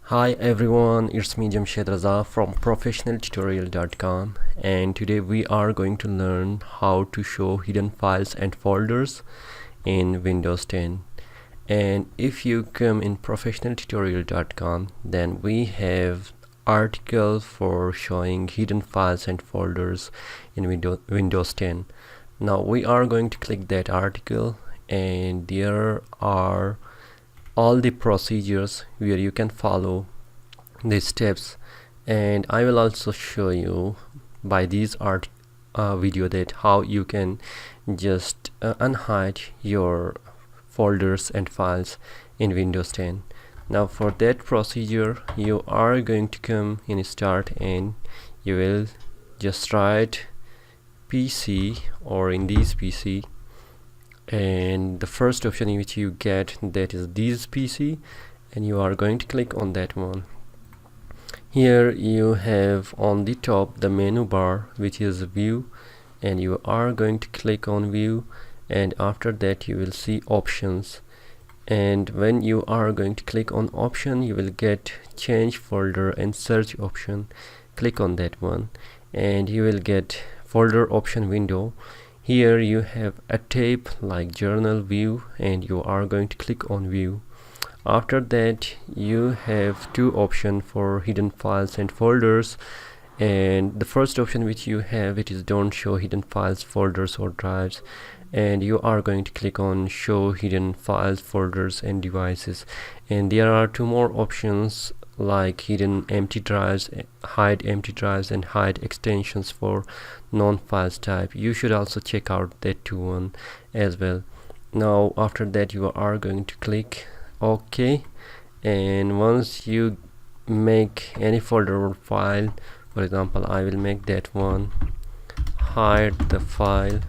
Hi everyone, it's me Jamshed Raza from professionaltutorial.com, and today we are going to learn how to show hidden files and folders in Windows 10. And if you come in professionaltutorial.com, then we have article for showing hidden files and folders in Windows 10. Now we are going to click that article, and there are all the procedures where you can follow these steps, and I will also show you by these video that how you can just unhide your folders and files in Windows 10. Now for that procedure, you are going to come in Start, and you will just write PC or in this PC, and the first option which you get, that is this PC, and you are going to click on that one. Here you have on the top the menu bar which is View, and you are going to click on View, and after that you will see Options, and when you are going to click on Option, you will get Change Folder and Search option. Click on that one and you will get folder option window. Here you have a tab like Journal View, and you are going to click on View. After that you have two options for hidden files and folders, and the first option which you have, it is Don't Show Hidden Files, Folders or Drives, and you are going to click on Show Hidden Files, Folders and Devices. And there are two more options like Hidden Empty Drives, Hide Empty Drives, and Hide Extensions for non-files type. You should also check out that one as well. Now after that you are going to click OK, and once you make any folder or file, for example I will make that one, hide the file,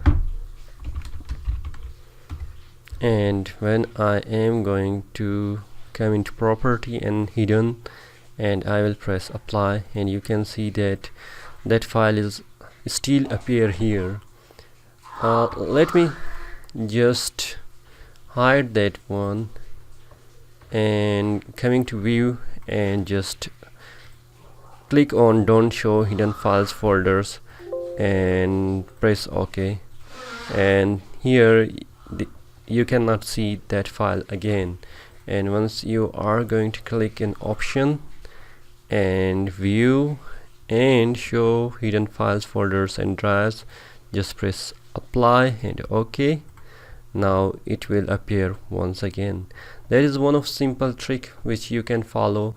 and when I am going to come into property and hidden, and I will press apply, and you can see that that file is still appear here. Let me just hide that one, and coming to View, and just click on Don't Show Hidden Files, Folders, and press OK, and here you cannot see that file again. And once you are going to click in Option and View and Show Hidden Files, Folders and Drives, just press apply and OK. Now it will appear once again. That is one of simple trick which you can follow,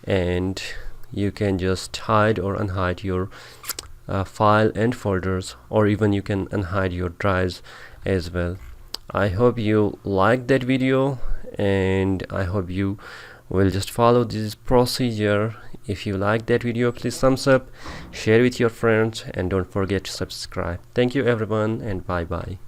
and you can just hide or unhide your file and folders, or even you can unhide your drives as well. I hope you liked that video, and I hope you will just follow this procedure. If you like that video, please thumbs up, share with your friends, and don't forget to subscribe. Thank you everyone, and bye bye.